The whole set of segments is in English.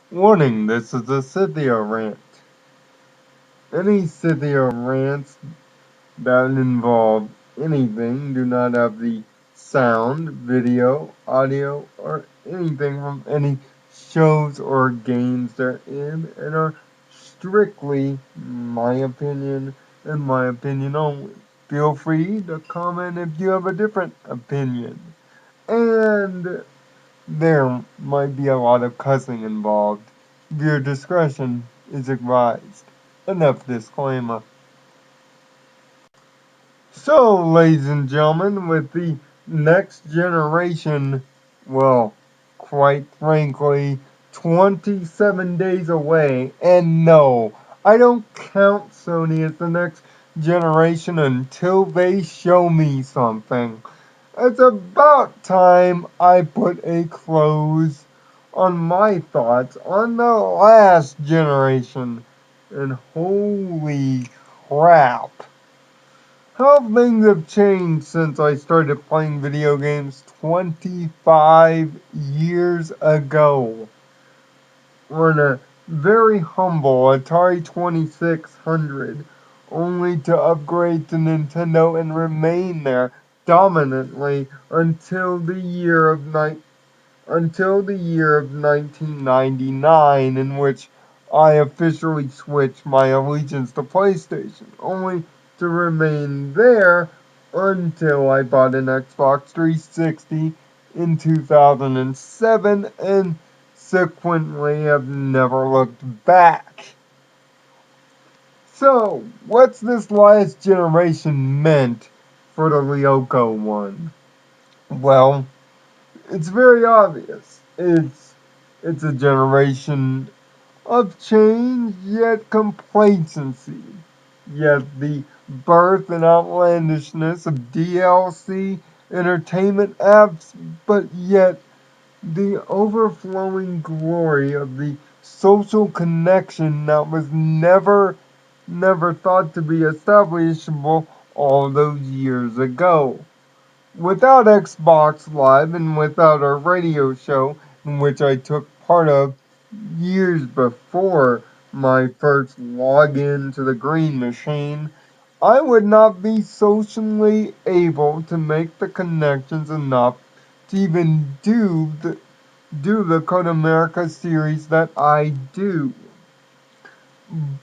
Warning, this is a Scipio rant. Any Scipio rants that involve anything do not have the sound, video, audio, or anything from any shows or games they're in and are strictly my opinion and my opinion only. Feel free to comment if you have a different opinion. And there might be a lot of cussing involved. Viewer discretion is advised. Enough disclaimer. So, ladies and gentlemen, with the next generation, well, quite frankly, 27 days away, and no, I don't count Sony as the next generation until they show me something. It's about time I put a close on my thoughts on the last generation. And holy crap, how things have changed since I started playing video games 25 years ago. We're in a very humble Atari 2600, only to upgrade to Nintendo and remain there dominantly until the year of 1999, in which I officially switched my allegiance to PlayStation, only to remain there until I bought an Xbox 360 in 2007 and subsequently have never looked back. So, what's this last generation meant for the Lyoko one? Well, it's very obvious. It's a generation of change yet complacency. Yet the birth and outlandishness of DLC entertainment apps, but yet the overflowing glory of the social connection that was never thought to be establishable all those years ago. Without Xbox Live and without our radio show, in which I took part of years before my first login to the Green Machine, I would not be socially able to make the connections enough to even do the Code America series that I do.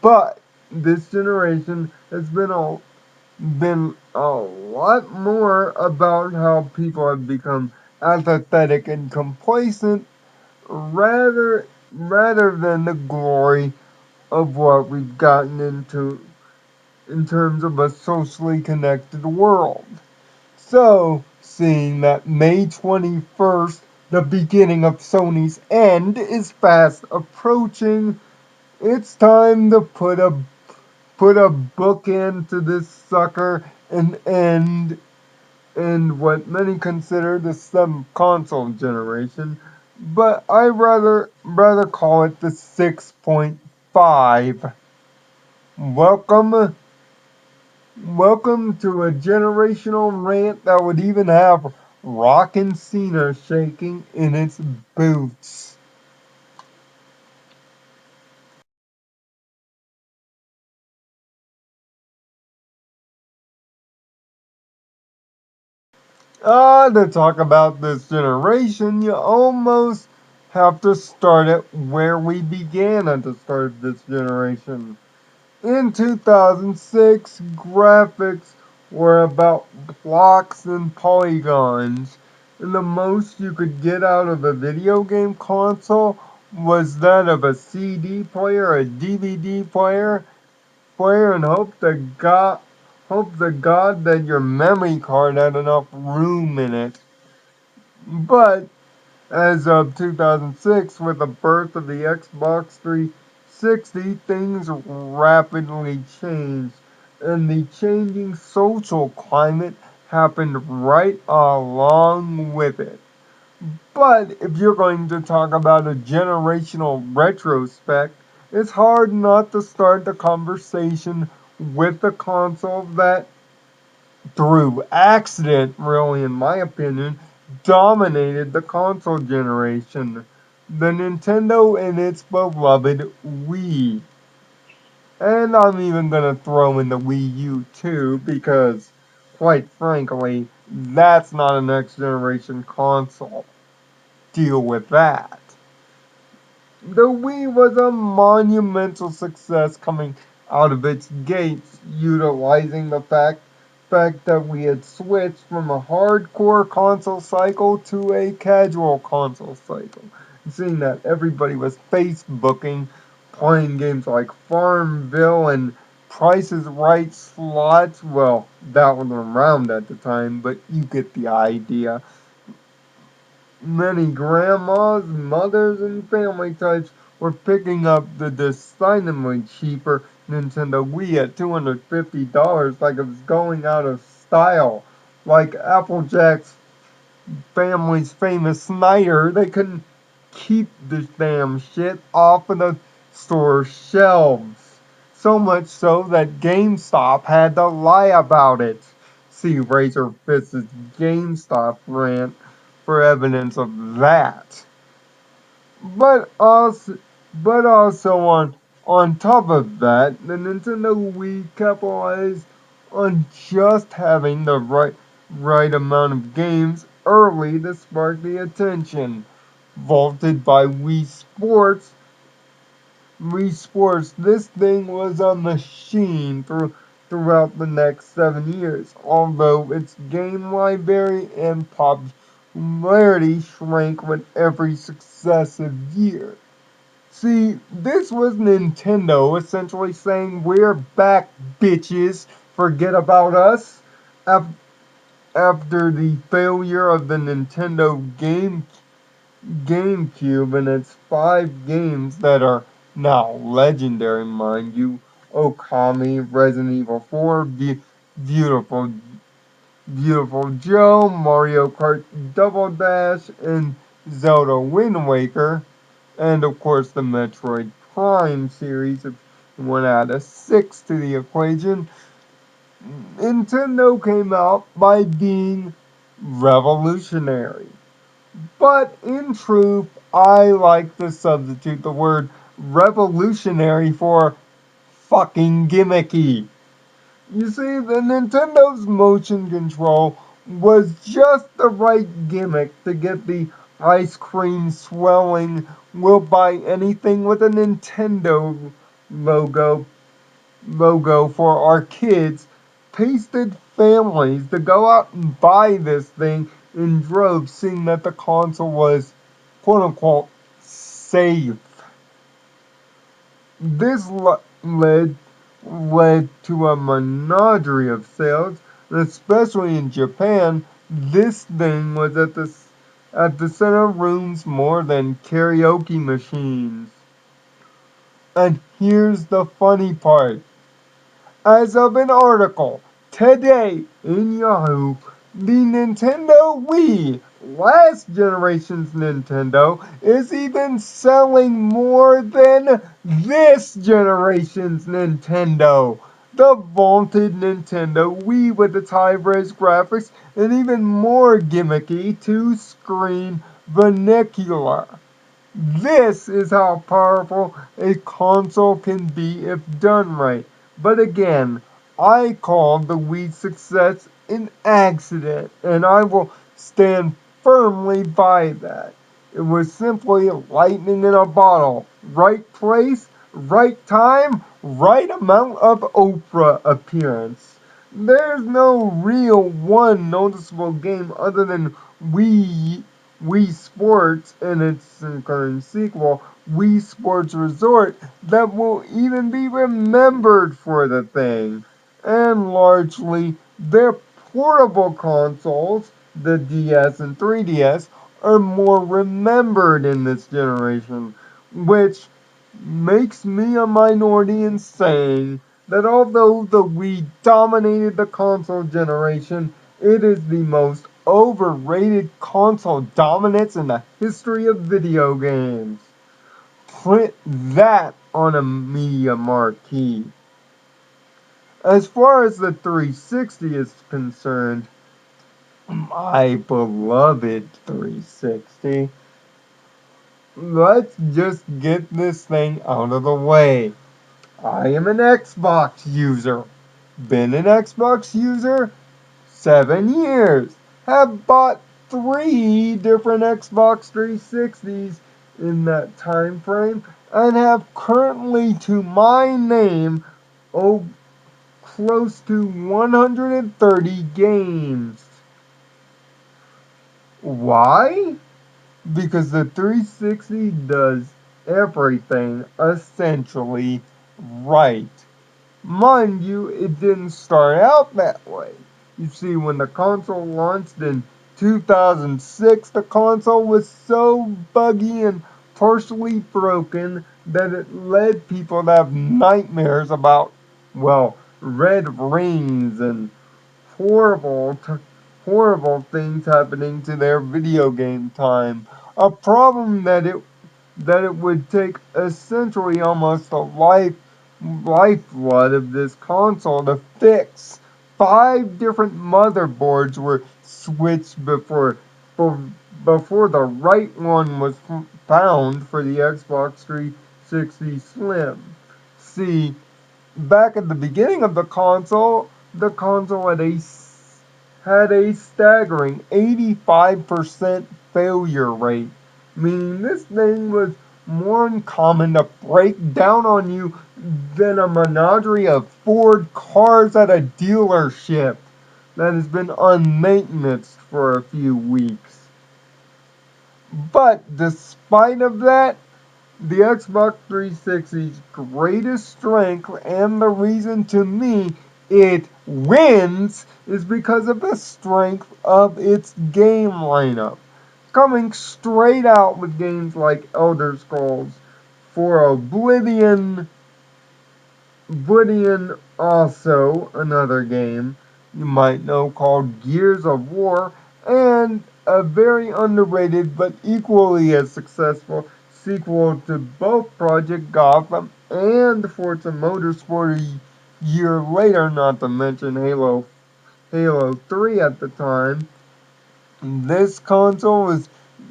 But this generation has been a lot more about how people have become apathetic and complacent rather than the glory of what we've gotten into in terms of a socially connected world. So, seeing that May 21st, the beginning of Sony's end, is fast approaching, it's time to put a bookend to this sucker and end what many consider the seventh console generation, but I rather call it the 6.5. Welcome welcome to a generational rant that would even have Rockin' Cena shaking in its boots. To talk about this generation, you almost have to start it where we began at the start of this generation. In 2006, graphics were about blocks and polygons, and the most you could get out of a video game console was that of a CD player, a DVD player, and hope to God that your memory card had enough room in it. But as of 2006, with the birth of the Xbox 360, things rapidly changed, and the changing social climate happened right along with it. But if you're going to talk about a generational retrospect, it's hard not to start the conversation with the console that through accident, really, in my opinion, dominated the console generation. the Nintendo and its beloved Wii. And I'm even gonna throw in the Wii U too, because quite frankly, that's not a next generation console. Deal with that. The Wii was a monumental success coming out of its gates, utilizing the fact that we had switched from a hardcore console cycle to a casual console cycle. Seeing that everybody was Facebooking, playing games like Farmville and Price is Right slots. Well, that wasn't around at the time, but you get the idea. Many grandmas, mothers, and family types were picking up the decidedly cheaper Nintendo Wii at $250 like it was going out of style. Like Applejack's family's famous Snyder, they couldn't keep this damn shit off of the store shelves. So much so that GameStop had to lie about it. See Razor Fist's GameStop rant for evidence of that. But also, but also on top of that, the Nintendo Wii capitalized on just having the right amount of games early to spark the attention. Vaulted by Wii Sports, this thing was a machine throughout the next 7 years, although its game library and popularity shrank with every successive year. See, this was Nintendo essentially saying, "We're back, bitches, forget about us." Af- After the failure of the GameCube and its 5 games that are now legendary, mind you: Okami, Resident Evil 4, Beautiful, Beautiful Joe, Mario Kart Double Dash, and Zelda Wind Waker, and of course the Metroid Prime series, if you want to add a 6 to the equation. Nintendo came out by being revolutionary. But in truth, I like to substitute the word revolutionary for fucking gimmicky. You see, the Nintendo's motion control was just the right gimmick to get the ice cream swelling will buy anything with a Nintendo logo for our kids, pasted families to go out and buy this thing in droves, seeing that the console was quote unquote safe. This led to a menagerie of sales, and especially in Japan, this thing was at the center of rooms more than karaoke machines. And here's the funny part. As of an article today in Yahoo, the Nintendo Wii, last generation's Nintendo, is even selling more than this generation's Nintendo. The vaunted Nintendo Wii with its high-res graphics and even more gimmicky two-screen vernacular. This is how powerful a console can be if done right. But again, I call the Wii's success an accident, and I will stand firmly by that. It was simply lightning in a bottle. Right place, right time, right amount of Oprah appearance. There's no real one noticeable game other than Wii Sports and its current sequel, Wii Sports Resort, that will even be remembered for the thing. And largely, their portable consoles, the DS and 3DS, are more remembered in this generation, which makes me a minority in saying that although the Wii dominated the console generation, it is the most overrated console dominance in the history of video games. Print that on a media marquee. As far as the 360 is concerned, my beloved 360, let's just get this thing out of the way. I am an Xbox user. Been an Xbox user 7 years. Have bought 3 different Xbox 360s in that time frame and have currently to my name oh close to 130 games. Why? Because the 360 does everything essentially right. Mind you, it didn't start out that way. You see, when the console launched in 2006, the console was so buggy and partially broken that it led people to have nightmares about, well, red rings and horrible, horrible things happening to their video game time. A problem that it would take essentially almost the lifeblood of this console to fix. 5 different motherboards were switched before the right one was found for the Xbox 360 Slim. See, back at the beginning of the console had a staggering 85% failure rate, meaning this thing was more uncommon to break down on you than a menagerie of Ford cars at a dealership that has been unmaintenanced for a few weeks. But despite of that, the Xbox 360's greatest strength and the reason to me it wins is because of the strength of its game lineup. Coming straight out with games like Elder Scrolls for Oblivion, also another game you might know called Gears of War, and a very underrated but equally as successful sequel to both Project Gotham and Forza Motorsport a year later, not to mention Halo 3 at the time. This console was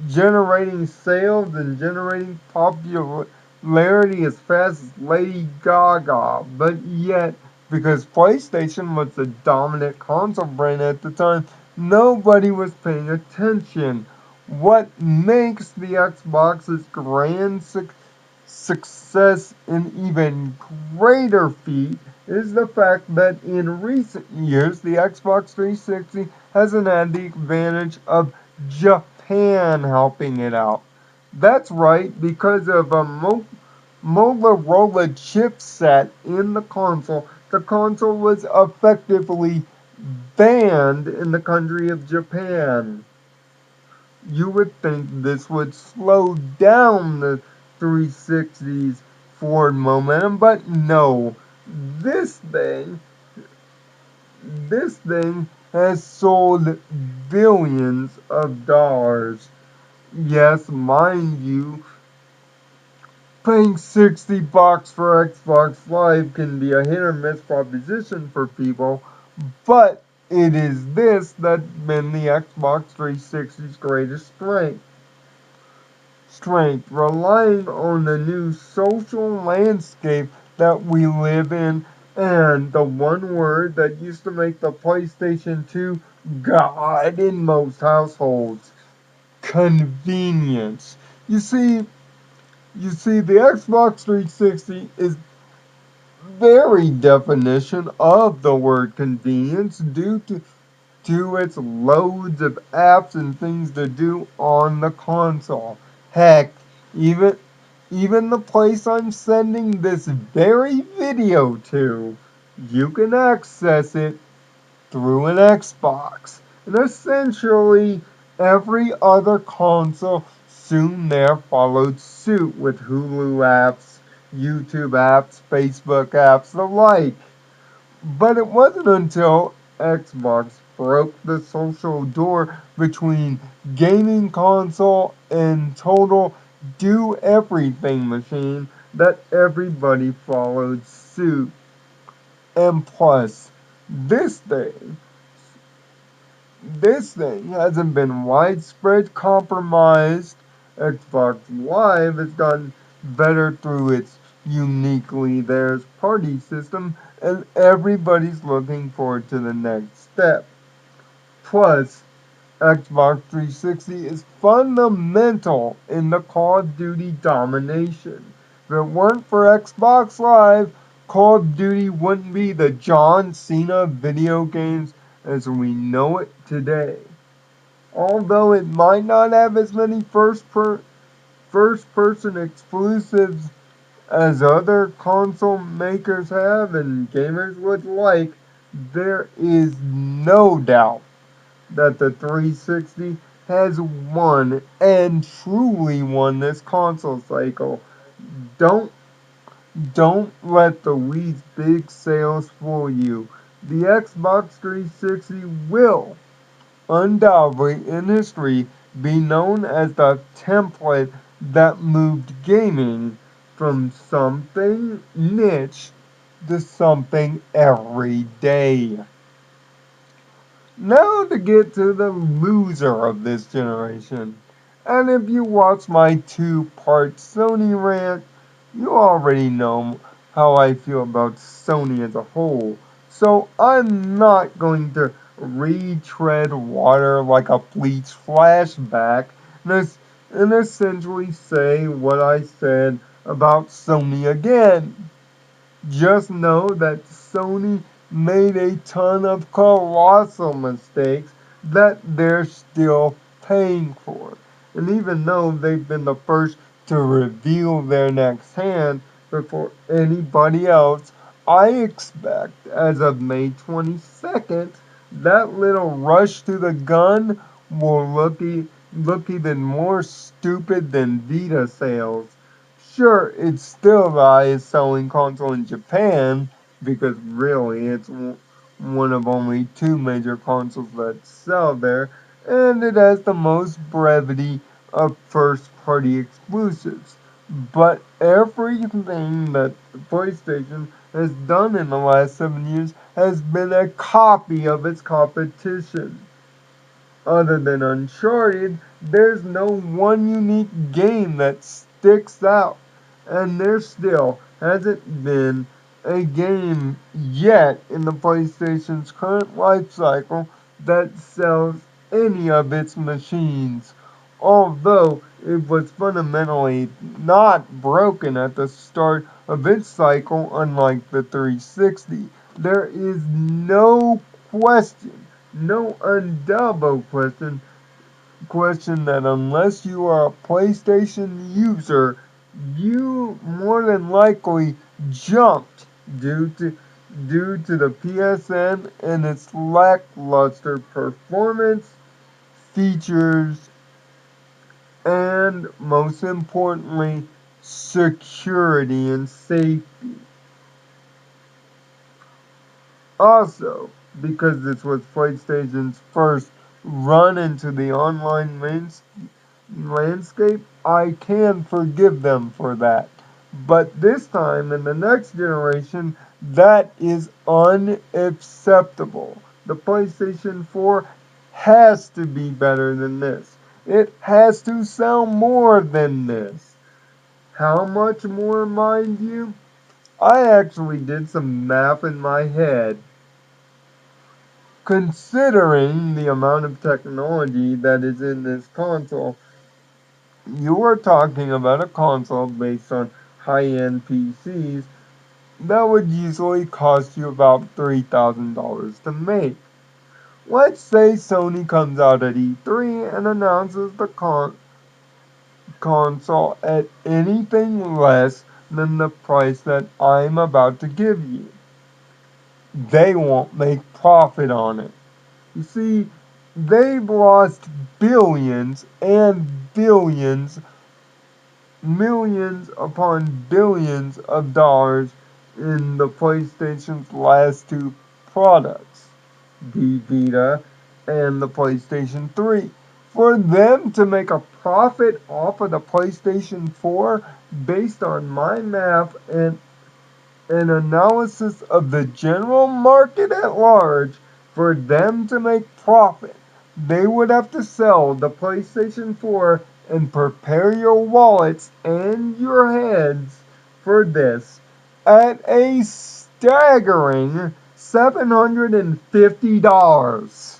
generating sales and generating popularity as fast as Lady Gaga, but yet, because PlayStation was the dominant console brand at the time, nobody was paying attention. What makes the Xbox's grand success an even greater feat is the fact that in recent years the Xbox 360 hasn't had the advantage of Japan helping it out. That's right, because of a Motorola chipset in the console was effectively banned in the country of Japan. You would think this would slow down the 360's forward momentum, but no. This thing, this thing has sold billions of dollars. Yes, mind you, paying $60 for Xbox Live can be a hit or miss proposition for people, but it is this that's been the Xbox 360's greatest strength, relying on the new social landscape that we live in, and the one word that used to make the PlayStation 2 God in most households: convenience. You see, the Xbox 360 is very definition of the word convenience due to its loads of apps and things to do on the console. Heck, even even the place I'm sending this very video to, you can access it through an Xbox. And essentially, every other console soon there followed suit with Hulu apps, YouTube apps, Facebook apps, the like. But it wasn't until Xbox broke the social door between gaming console and total do everything machine that everybody followed suit. And plus, this thing this thing hasn't been widespread compromised Xbox Live has gotten better through its uniquely theirs party system, and everybody's looking forward to the next step. Plus, Xbox 360 is fundamental in the Call of Duty domination. If it weren't for Xbox Live, Call of Duty wouldn't be the John Cena video games as we know it today. Although it might not have as many first person exclusives as other console makers have and gamers would like, there is no doubt that the 360 has won and truly won this console cycle. Don't don't let the Wii's big sales fool you. The Xbox 360 will undoubtedly in history be known as the template that moved gaming from something niche to something everyday. Now to get to the loser of this generation. And if you watch my two-part Sony rant, you already know how I feel about Sony as a whole. So I'm not going to retread water like a Bleach flashback and essentially say what I said about Sony again. Just know that Sony made a ton of colossal mistakes that they're still paying for. And even though they've been the first to reveal their next hand before anybody else, I expect as of May 22nd, that little rush to the gun will look even more stupid than Vita sales. Sure, it's still the highest selling console in Japan because really it's one of only two major consoles that sell there, and it has the most brevity of first party exclusives. But everything that the PlayStation has done in the last 7 years has been a copy of its competition. Other than Uncharted, there's no one unique game that sticks out, and there still hasn't been a game yet in the PlayStation's current life cycle that sells any of its machines. Although it was fundamentally not broken at the start of its cycle, unlike the 360, there is no question, no undouble question that unless you are a PlayStation user, you more than likely jumped due to the PSN and its lackluster performance, features, and most importantly, security and safety. Also, because this was PlayStation's first run into the online landscape, I can forgive them for that. But this time, in the next generation, that is unacceptable. The PlayStation 4 has to be better than this. It has to sell more than this. How much more, mind you? I actually did some math in my head. Considering the amount of technology that is in this console, you are talking about a console based on high-end PCs that would usually cost you about $3,000 to make. Let's say Sony comes out at E3 and announces the console at anything less than the price that I'm about to give you. They won't make profit on it. You see, they've lost billions and billions, millions upon billions of dollars in the PlayStation's last two products, the Vita and the PlayStation 3. For them to make a profit off of the PlayStation 4 based on my math and an analysis of the general market at large, for them to make profit, they would have to sell the PlayStation 4 and prepare your wallets and your heads for this, at a staggering $750.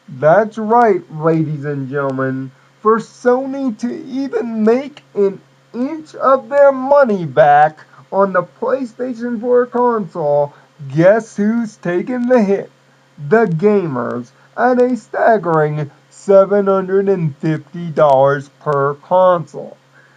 That's right, ladies and gentlemen. For Sony to even make an inch of their money back on the PlayStation 4 console, guess who's taking the hit? The gamers, at a staggering $750 per console.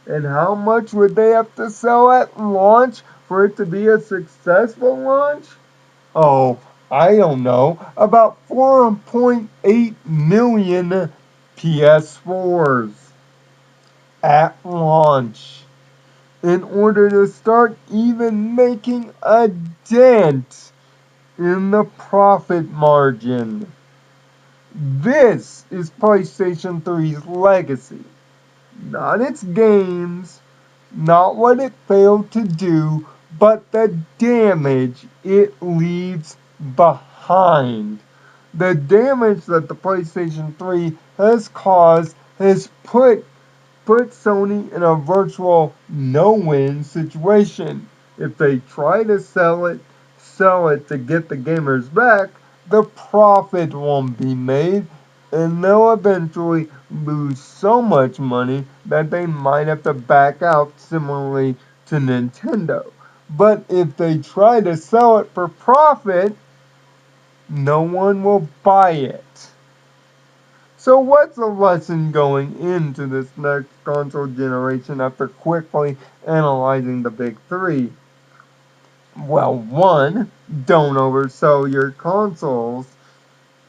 And how much would they have to sell at launch for it to be a successful launch? Oh, I don't know, about 4.8 million PS4s at launch in order to start even making a dent in the profit margin. This is PlayStation 3's legacy, not its games, not what it failed to do, but the damage it leaves behind. The damage that the PlayStation 3 has caused has put Sony in a virtual no-win situation. If they try to sell it to get the gamers back, the profit won't be made, and they'll eventually lose so much money that they might have to back out, similarly to Nintendo. But if they try to sell it for profit, no one will buy it. So what's the lesson going into this next console generation after quickly analyzing the big three? Well, one, don't oversell your consoles,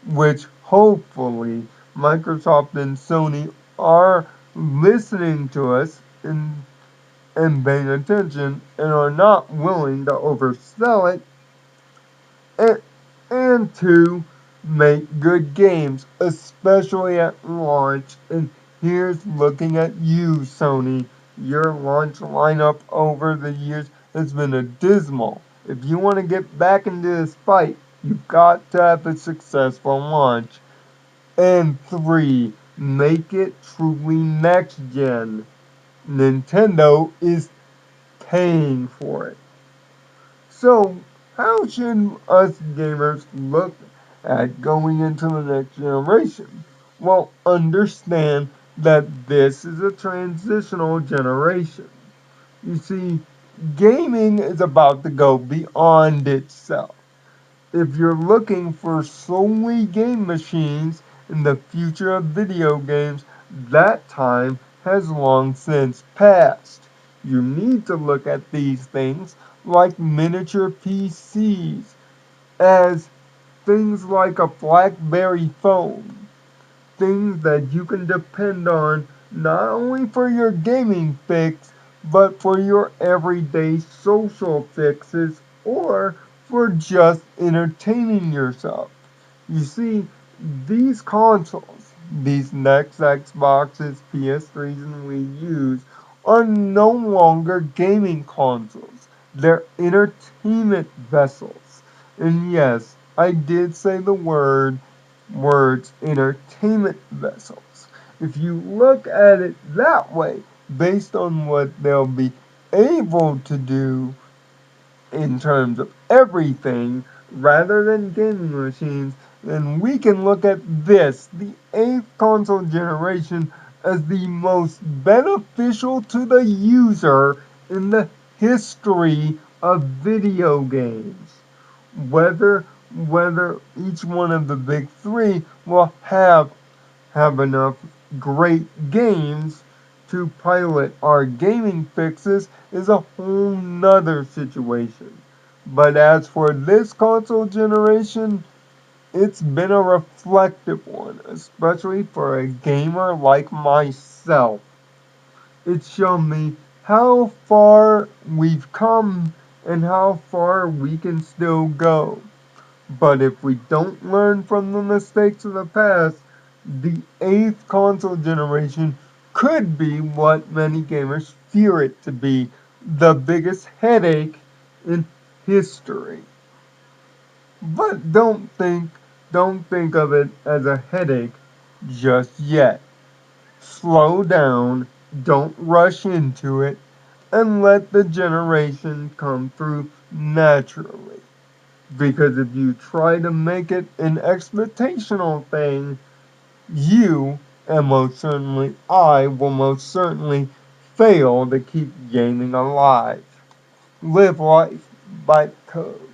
which hopefully Microsoft and Sony are listening to us and paying attention and are not willing to oversell it. And, and two, make good games, especially at launch. And here's looking at you, Sony. Your launch lineup over the years has been abysmal. If you want to get back into this fight, you've got to have a successful launch. And three, make it truly next gen. Nintendo is paying for it. So, how should us gamers look at going into the next generation? Well, understand that this is a transitional generation. You see, gaming is about to go beyond itself. If you're looking for solely game machines in the future of video games, that time has long since passed. You need to look at these things like miniature PCs as things like a BlackBerry phone, things that you can depend on not only for your gaming fix, but for your everyday social fixes or for just entertaining yourself. You see, these consoles, these next Xboxes, PS3s, and Wii U's, are no longer gaming consoles. They're entertainment vessels. And yes, I did say the words entertainment vessels. If you look at it that way, based on what they'll be able to do in terms of everything rather than gaming machines, then we can look at this, the eighth console generation, as the most beneficial to the user in the history of video games. Whether each one of the big three will have enough great games to pilot our gaming fixes is a whole nother situation. But as for this console generation, it's been a reflective one, especially for a gamer like myself. It's shown me how far we've come and how far we can still go. But if we don't learn from the mistakes of the past, the eighth console generation could be what many gamers fear it to be, the biggest headache in history. But don't think of it as a headache just yet. slow down, don't rush into it, and let the generation come through naturally. Because if you try to make it an expectational thing, you, and most certainly I, will most certainly fail to keep gaming alive. Live life by code.